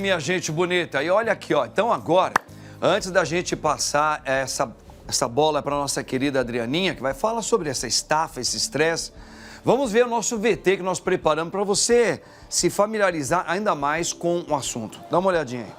Minha gente bonita, e olha aqui, ó. Então agora, antes da gente passar essa bola para nossa querida Adrianinha, que vai falar sobre essa estafa, esse estresse, vamos ver o nosso VT que nós preparamos para você se familiarizar ainda mais com o assunto. Dá uma olhadinha aí.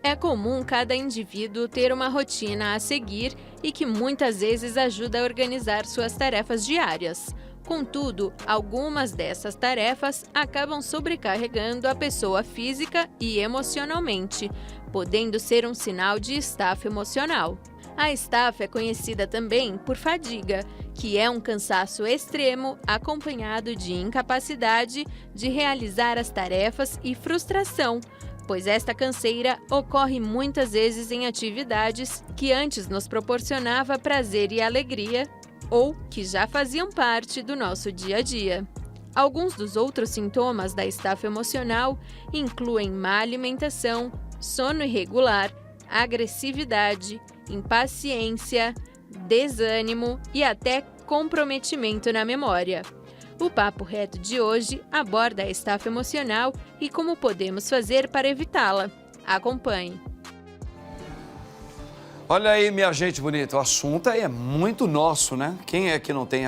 É comum cada indivíduo ter uma rotina a seguir e que muitas vezes ajuda a organizar suas tarefas diárias. Contudo, algumas dessas tarefas acabam sobrecarregando a pessoa física e emocionalmente, podendo ser um sinal de estafa emocional. A estafa é conhecida também por fadiga, que é um cansaço extremo acompanhado de incapacidade de realizar as tarefas e frustração, pois esta canseira ocorre muitas vezes em atividades que antes nos proporcionava prazer e alegria ou que já faziam parte do nosso dia a dia. Alguns dos outros sintomas da estafa emocional incluem má alimentação, sono irregular, agressividade, impaciência, desânimo e até comprometimento na memória. O Papo Reto de hoje aborda a estafa emocional e como podemos fazer para evitá-la. Acompanhe. Olha aí, minha gente bonita, o assunto aí é muito nosso, né? Quem é que não tem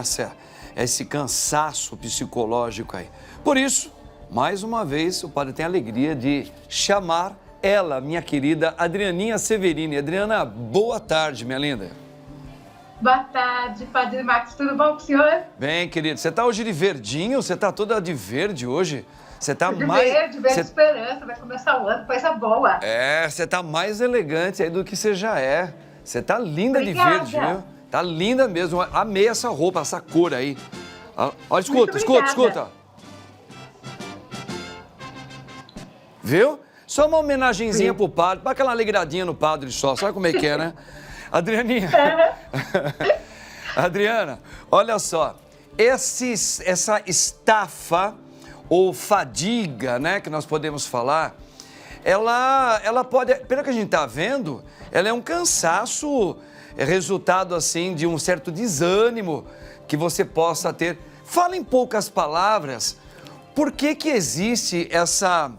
esse cansaço psicológico aí? Por isso, mais uma vez, o padre tem a alegria de chamar ela, minha querida Adrianinha Severini. Adriana, boa tarde, minha linda. Boa tarde, Padre Marcos. Tudo bom com o senhor? Bem, querido. Você está hoje de verdinho? Você está toda de verde hoje? Você está verde esperança. Vai começar o ano, coisa boa. É, você está mais elegante aí do que você já é. Você está linda. Obrigada. De verde, viu? Tá linda mesmo. Amei essa roupa, essa cor aí. Olha, escuta. Viu? Só uma homenagenzinha pro padre, para aquela alegradinha no padre só. Sabe como é que é, né? Adrianinha, Adriana, olha só, essa estafa ou fadiga, né, que nós podemos falar, ela pode, pelo que a gente está vendo, ela é um cansaço, resultado assim de um certo desânimo que você possa ter. Fala em poucas palavras, por que existe essa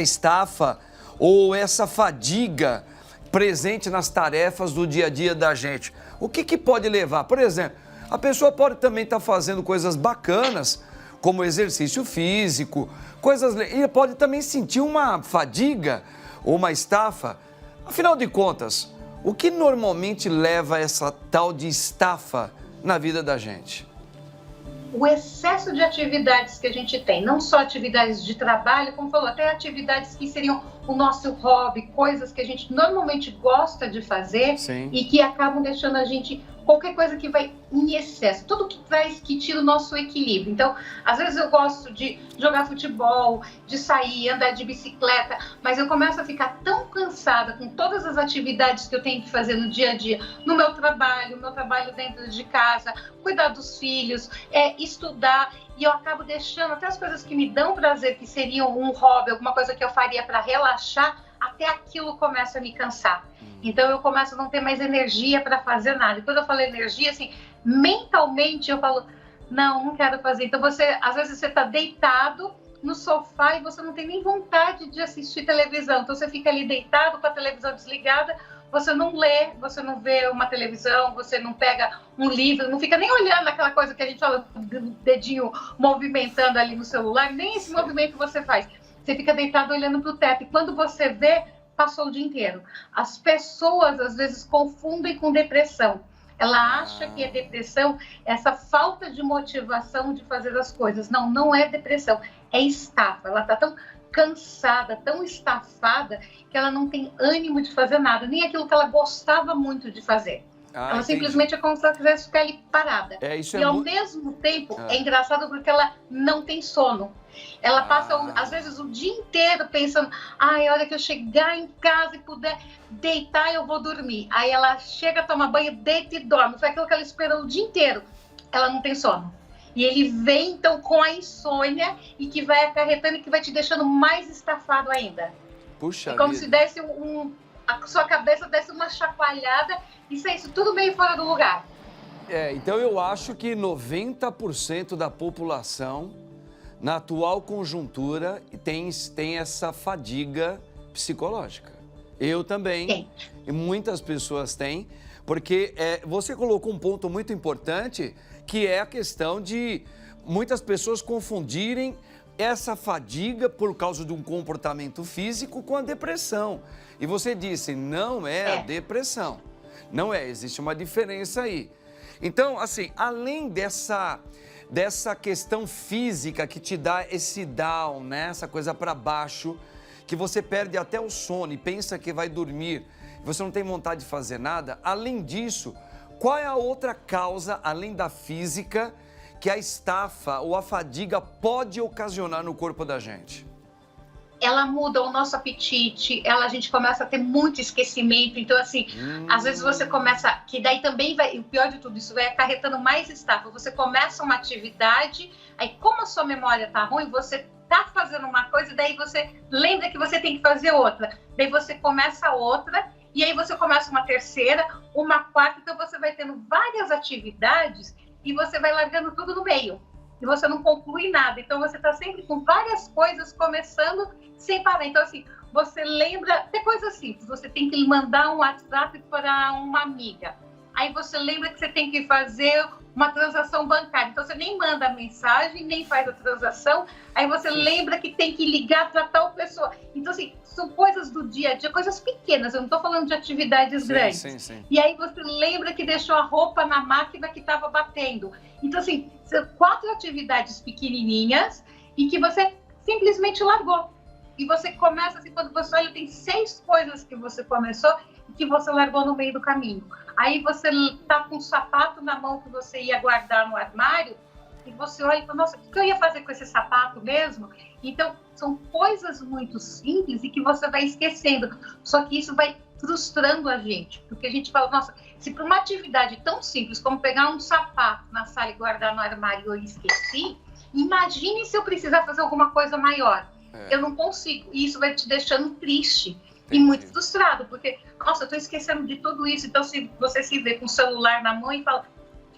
estafa ou essa fadiga presente nas tarefas do dia a dia da gente? O que pode levar? Por exemplo, a pessoa pode também estar fazendo coisas bacanas, como exercício físico, e pode também sentir uma fadiga ou uma estafa. Afinal de contas, o que normalmente leva a essa tal de estafa na vida da gente? O excesso de atividades que a gente tem, não só atividades de trabalho, como falou, até atividades que seriam o nosso hobby, coisas que a gente normalmente gosta de fazer. Sim. E que acabam deixando a gente, qualquer coisa que vai em excesso, tudo que tira o nosso equilíbrio. Então, às vezes eu gosto de jogar futebol, de sair, andar de bicicleta, mas eu começo a ficar tão cansada com todas as atividades que eu tenho que fazer no dia a dia, no meu trabalho dentro de casa, cuidar dos filhos, estudar, e eu acabo deixando até as coisas que me dão prazer, que seriam um hobby, alguma coisa que eu faria para relaxar, até aquilo começa a me cansar. Então eu começo a não ter mais energia para fazer nada. E quando eu falo energia, assim, mentalmente eu falo, não quero fazer. Então às vezes você está deitado no sofá e você não tem nem vontade de assistir televisão. Então você fica ali deitado com a televisão desligada, você não lê, você não vê uma televisão, você não pega um livro, não fica nem olhando aquela coisa que a gente fala, do dedinho movimentando ali no celular, nem esse movimento você faz. Você fica deitado olhando para o teto e quando você vê, passou o dia inteiro. As pessoas às vezes confundem com depressão. Ela acha que é depressão, essa falta de motivação de fazer as coisas. Não, não é depressão, é estafa. Ela está tão cansada, tão estafada, que ela não tem ânimo de fazer nada, nem aquilo que ela gostava muito de fazer. Ela simplesmente é como se ela quisesse ficar ali parada. E ao mesmo tempo, é engraçado porque ela não tem sono. Ela passa, às vezes, o dia inteiro pensando, a hora que eu chegar em casa e puder deitar, eu vou dormir. Aí ela chega, toma banho, deita e dorme. Foi aquilo que ela esperou o dia inteiro. Ela não tem sono. E ele vem, então, com a insônia e que vai acarretando e que vai te deixando mais estafado ainda. Puxa vida. É como vida. se desse a sua cabeça desse uma chacoalhada e saísse tudo meio fora do lugar. Então eu acho que 90% da população, na atual conjuntura, tem essa fadiga psicológica. Eu também, e muitas pessoas têm, porque você colocou um ponto muito importante, que é a questão de muitas pessoas confundirem essa fadiga por causa de um comportamento físico com a depressão. E você disse, não é a depressão. Não é, existe uma diferença aí. Então, assim, além dessa questão física que te dá esse down, né? Essa coisa para baixo, que você perde até o sono e pensa que vai dormir, você não tem vontade de fazer nada. Além disso, qual é a outra causa, além da física, que a estafa ou a fadiga pode ocasionar no corpo da gente? Ela muda o nosso apetite, a gente começa a ter muito esquecimento. Então, assim, às vezes você começa, que daí também vai, o pior de tudo, isso vai acarretando mais estafa. Você começa uma atividade, aí como a sua memória tá ruim, você tá fazendo uma coisa, daí você lembra que você tem que fazer outra. Daí você começa outra, e aí você começa uma terceira, uma quarta, então você vai tendo várias atividades e você vai largando tudo no meio. E você não conclui nada. Então, você está sempre com várias coisas começando sem parar. Então, assim, você lembra, até coisa simples, você tem que mandar um WhatsApp para uma amiga. Aí você lembra que você tem que fazer uma transação bancária. Então, você nem manda a mensagem, nem faz a transação. Aí você lembra que tem que ligar para tal pessoa. Então, assim, são coisas do dia a dia, coisas pequenas. Eu não estou falando de atividades grandes. Sim. E aí você lembra que deixou a roupa na máquina que estava batendo. Então, assim, são 4 atividades pequenininhas e que você simplesmente largou. E você começa, assim, quando você olha, tem 6 coisas que você começou e que você largou no meio do caminho. Aí você tá com um sapato na mão que você ia guardar no armário e você olha e fala, nossa, o que eu ia fazer com esse sapato mesmo? Então, são coisas muito simples e que você vai esquecendo. Só que isso vai frustrando a gente, porque a gente fala, nossa, se para uma atividade tão simples como pegar um sapato na sala e guardar no armário eu esqueci, imagine se eu precisar fazer alguma coisa maior. Eu não consigo. E isso vai te deixando triste e muito frustrado, porque, nossa, eu tô esquecendo de tudo isso. Então, se você se vê com o celular na mão e fala,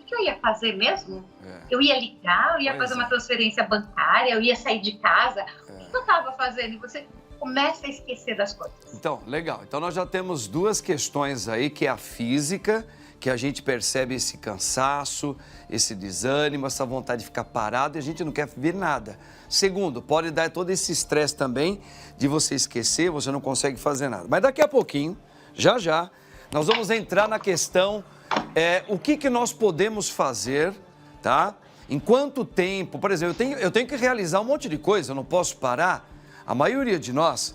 o que eu ia fazer mesmo? Eu ia ligar, eu ia fazer uma transferência bancária, eu ia sair de casa. O que eu estava fazendo? E você começa a esquecer das coisas. Então, legal. Então, nós já temos 2 questões aí, que é a física, que a gente percebe esse cansaço, esse desânimo, essa vontade de ficar parado e a gente não quer ver nada. Segundo, pode dar todo esse estresse também de você esquecer, você não consegue fazer nada. Mas daqui a pouquinho, já, nós vamos entrar na questão, o que nós podemos fazer, tá? Em quanto tempo, por exemplo, eu tenho que realizar um monte de coisa, eu não posso parar. A maioria de nós,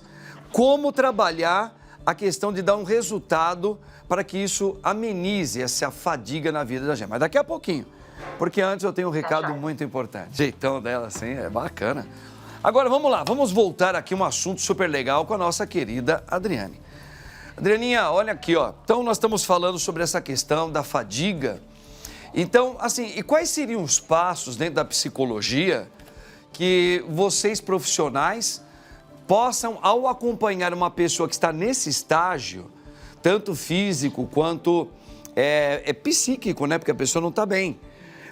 como trabalhar a questão de dar um resultado para que isso amenize essa fadiga na vida da gente. Mas daqui a pouquinho, porque antes eu tenho um recado muito importante. Jeitão dela, assim, é bacana. Agora, vamos lá, vamos voltar aqui a um assunto super legal com a nossa querida Adriane. Adrianinha, olha aqui, ó. Então, nós estamos falando sobre essa questão da fadiga. Então, assim, e quais seriam os passos dentro da psicologia que vocês profissionais possam, ao acompanhar uma pessoa que está nesse estágio, tanto físico quanto psíquico, né? Porque a pessoa não está bem.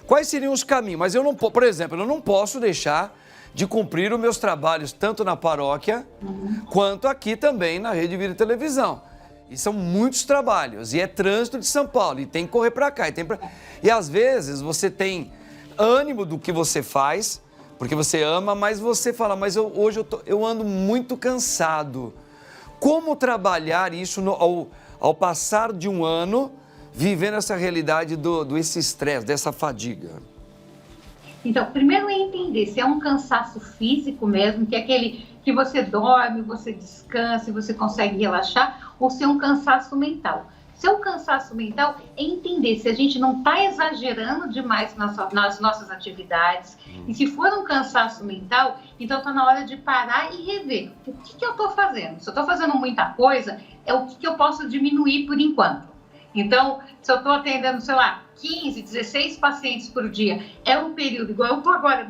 Quais seriam os caminhos? Mas eu não, por exemplo, eu não posso deixar de cumprir os meus trabalhos tanto na paróquia quanto aqui também na Rede Vida Televisão. E são muitos trabalhos, e é trânsito de São Paulo, e tem que correr para cá. E às vezes você tem ânimo do que você faz, porque você ama, mas você fala, mas hoje eu ando muito cansado. Como trabalhar isso ao passar de um ano, vivendo essa realidade desse estresse, dessa fadiga? Então, primeiro é entender se é um cansaço físico mesmo, que é aquele que você dorme, você descansa e você consegue relaxar, ou se é um cansaço mental. Se é um cansaço mental, é entender se a gente não está exagerando demais nas nossas atividades. E se for um cansaço mental, então está na hora de parar e rever. O que eu estou fazendo? Se eu estou fazendo muita coisa, é o que eu posso diminuir por enquanto. Então, se eu estou atendendo, sei lá, 15, 16 pacientes por dia, é um período, igual eu estou agora,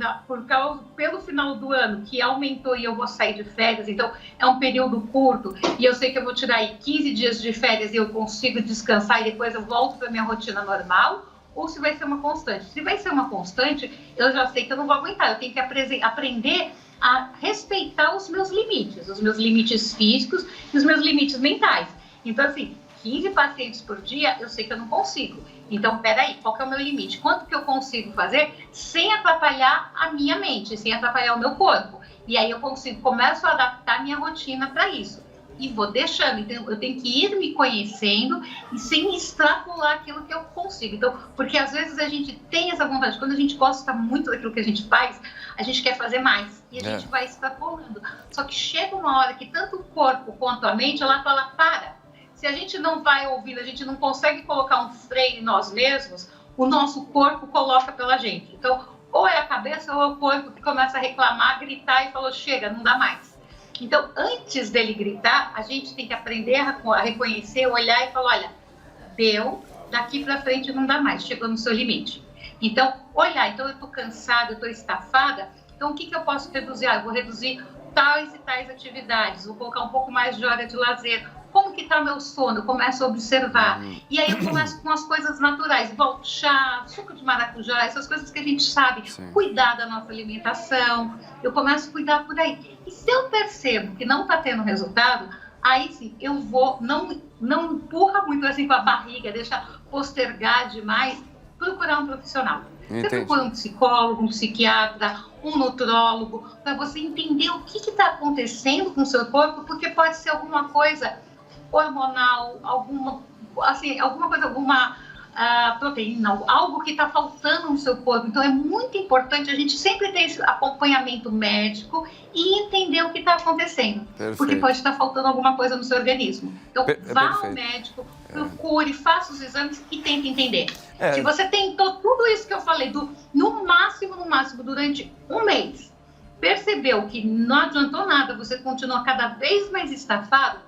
pelo final do ano, que aumentou e eu vou sair de férias, então é um período curto, e eu sei que eu vou tirar aí 15 dias de férias e eu consigo descansar e depois eu volto para a minha rotina normal, ou se vai ser uma constante. Se vai ser uma constante, eu já sei que eu não vou aguentar. Eu tenho que aprender a respeitar os meus limites físicos e os meus limites mentais. Então, assim, 15 pacientes por dia, eu sei que eu não consigo. Então, peraí, qual que é o meu limite? Quanto que eu consigo fazer sem atrapalhar a minha mente, sem atrapalhar o meu corpo? E aí eu começo a adaptar a minha rotina para isso. E vou deixando. Então, eu tenho que ir me conhecendo e sem extrapolar aquilo que eu consigo. Então, porque às vezes a gente tem essa vontade. Quando a gente gosta muito daquilo que a gente faz, a gente quer fazer mais. E a gente vai extrapolando. Só que chega uma hora que tanto o corpo quanto a mente, ela fala, para. Se a gente não vai ouvindo, a gente não consegue colocar um freio em nós mesmos, o nosso corpo coloca pela gente. Então, ou é a cabeça ou é o corpo que começa a reclamar, gritar e falou, chega, não dá mais. Então, antes dele gritar, a gente tem que aprender a reconhecer, olhar e falar, olha, deu, daqui para frente não dá mais, chegou no seu limite. Então, olhar, então eu estou cansada, eu estou estafada, então o que eu posso reduzir? Eu vou reduzir tais e tais atividades, vou colocar um pouco mais de hora de lazer. Como que está o meu sono? Eu começo a observar. E aí eu começo com as coisas naturais. Bom, chá, suco de maracujá, essas coisas que a gente sabe. Sim. Cuidar da nossa alimentação. Eu começo a cuidar por aí. E se eu percebo que não está tendo resultado, aí sim, eu vou, não empurra muito assim com a barriga, deixa postergar demais, procurar um profissional. Você procura um psicólogo, um psiquiatra, um nutrólogo, para você entender o que está acontecendo com o seu corpo, porque pode ser alguma coisa hormonal, alguma proteína, algo que está faltando no seu corpo. Então, é muito importante a gente sempre ter esse acompanhamento médico e entender o que está acontecendo. Perfeito. Porque pode estar faltando alguma coisa no seu organismo. Então, vá ao médico, procure, faça os exames e tente entender. Se você tentou tudo isso que eu falei, no máximo, durante um mês, percebeu que não adiantou nada, você continua cada vez mais estafado,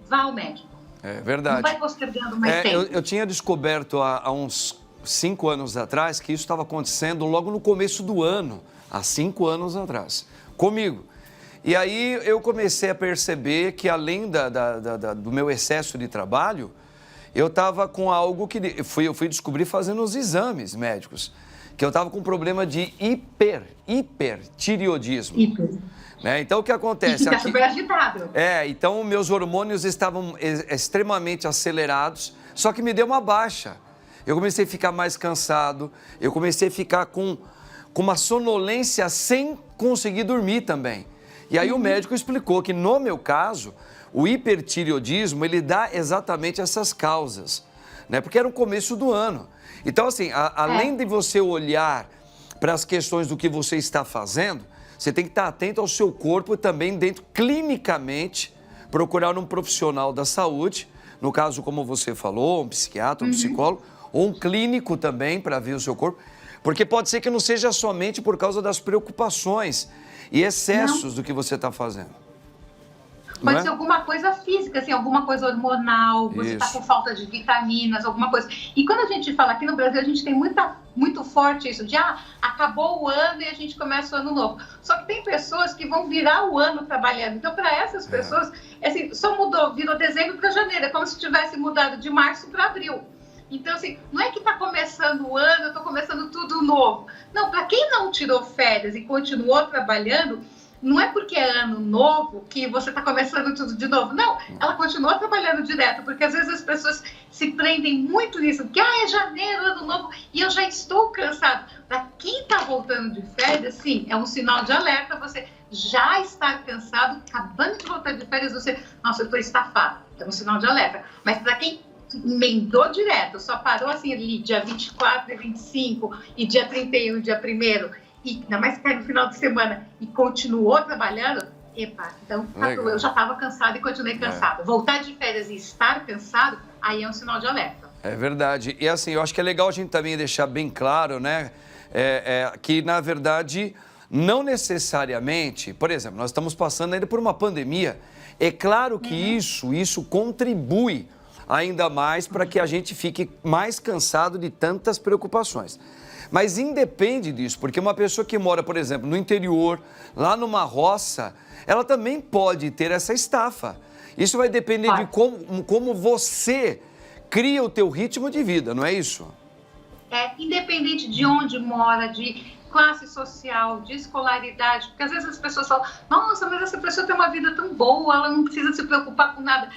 vá ao médico. É verdade. Não vai postergando mais tempo. Eu tinha descoberto há uns 5 anos atrás que isso estava acontecendo logo no começo do ano, há 5 anos atrás, comigo. E aí eu comecei a perceber que além do meu excesso de trabalho, eu estava com algo que eu fui descobrir fazendo os exames médicos, que eu estava com um problema de hipertireoidismo. Né? Então, o que acontece? Fica super agitado. Então, meus hormônios estavam extremamente acelerados, só que me deu uma baixa. Eu comecei a ficar mais cansado, eu comecei a ficar com uma sonolência sem conseguir dormir também. E aí o médico explicou que, no meu caso, o hipertireoidismo, ele dá exatamente essas causas, né? Porque era o começo do ano. Então, assim, além de você olhar para as questões do que você está fazendo, você tem que estar atento ao seu corpo também dentro, clinicamente, procurar um profissional da saúde, no caso, como você falou, um psiquiatra, um psicólogo, ou um clínico também para ver o seu corpo, porque pode ser que não seja somente por causa das preocupações e excessos do que você está fazendo. Pode ser alguma coisa física, assim, alguma coisa hormonal, você está com falta de vitaminas, alguma coisa. E quando a gente fala aqui no Brasil, a gente tem muito forte isso de acabou o ano e a gente começa o ano novo. Só que tem pessoas que vão virar o ano trabalhando. Então, para essas pessoas, assim, só virou dezembro para janeiro, é como se tivesse mudado de março para abril. Então, assim, não é que está começando o ano, eu estou começando tudo novo. Não, para quem não tirou férias e continuou trabalhando, não é porque é ano novo que você está começando tudo de novo. Não, ela continua trabalhando direto, porque às vezes as pessoas se prendem muito nisso, que é janeiro, ano novo, e eu já estou cansado. Para quem está voltando de férias, sim, é um sinal de alerta, você já está cansado, acabando de voltar de férias, nossa, eu estou estafado, é um sinal de alerta. Mas para quem emendou direto, só parou assim ali, dia 24 e 25, e dia 31 e dia 1º, e ainda mais que cai no final de semana e continuou trabalhando, então eu já estava cansado e continuei cansado. Voltar de férias e estar cansado, aí é um sinal de alerta. É verdade. E assim, eu acho que é legal a gente também deixar bem claro, né, que na verdade, não necessariamente, por exemplo, nós estamos passando ainda por uma pandemia, é claro que isso contribui ainda mais para que a gente fique mais cansado de tantas preocupações. Mas independe disso, porque uma pessoa que mora, por exemplo, no interior, lá numa roça, ela também pode ter essa estafa. Isso vai depender de como você cria o teu ritmo de vida, não é isso? independente de onde mora, de classe social, de escolaridade, porque às vezes as pessoas falam, nossa, mas essa pessoa tem uma vida tão boa, ela não precisa se preocupar com nada.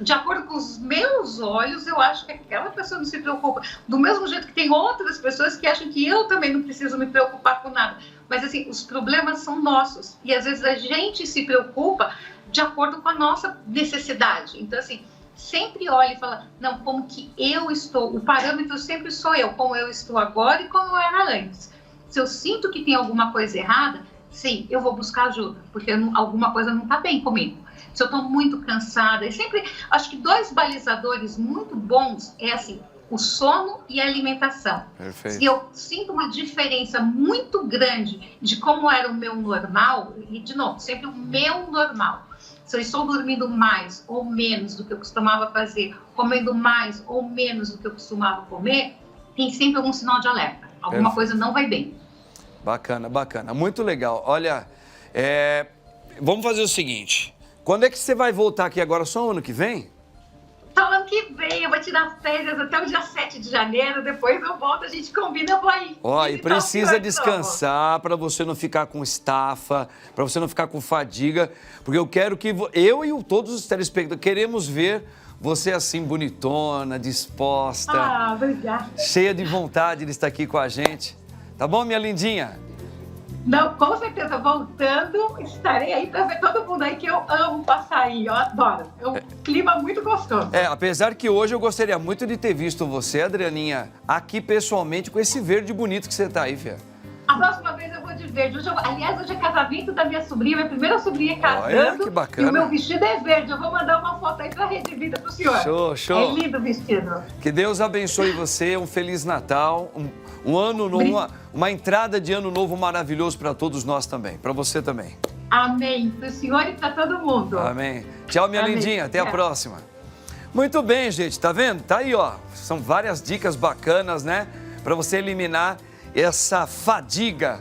De acordo com os meus olhos, eu acho que aquela pessoa não se preocupa. Do mesmo jeito que tem outras pessoas que acham que eu também não preciso me preocupar com nada. Mas, assim, os problemas são nossos. E, às vezes, a gente se preocupa de acordo com a nossa necessidade. Então, assim, sempre olha e fala, não, como que eu estou? O parâmetro sempre sou eu, como eu estou agora e como eu era antes. Se eu sinto que tem alguma coisa errada, sim, eu vou buscar ajuda, porque alguma coisa não está bem comigo. Se eu estou muito cansada, e sempre, acho que 2 balizadores muito bons é assim, o sono e a alimentação. Perfeito. Se eu sinto uma diferença muito grande de como era o meu normal, e de novo, sempre o meu normal, se eu estou dormindo mais ou menos do que eu costumava fazer, comendo mais ou menos do que eu costumava comer, tem sempre algum sinal de alerta, alguma coisa não vai bem. Bacana, bacana, muito legal. Olha, vamos fazer o seguinte... Quando é que você vai voltar aqui agora? Só ano que vem? Só ano que vem, eu vou tirar férias até o dia 7 de janeiro, depois eu volto, a gente combina, eu vou aí. Ó, e precisa descansar para você não ficar com estafa, para você não ficar com fadiga, porque eu quero que eu e todos os telespectadores queremos ver você assim, bonitona, disposta. Ah, obrigada. Cheia de vontade de estar aqui com a gente. Tá bom, minha lindinha? Não, com certeza, voltando, estarei aí para ver todo mundo aí, que eu amo passar aí, eu adoro. É um clima muito gostoso. Apesar que hoje eu gostaria muito de ter visto você, Adrianinha, aqui pessoalmente com esse verde bonito que você tá aí, Fia. A próxima vez eu vou de verde. Aliás, hoje é casamento da minha sobrinha, minha primeira sobrinha casando. Olha, que bacana. E o meu vestido é verde. Eu vou mandar uma foto aí pra Rede Vida pro senhor. Show, show. É lindo o vestido. Que Deus abençoe você, um Feliz Natal, um ano novo, uma entrada de ano novo maravilhoso para todos nós também, para você também. Amém. Pro senhor e para todo mundo. Amém. Tchau, minha Amém. lindinha. Até a próxima. Muito bem, gente. Tá vendo? Tá aí, ó. São várias dicas bacanas, né? Para você eliminar essa fadiga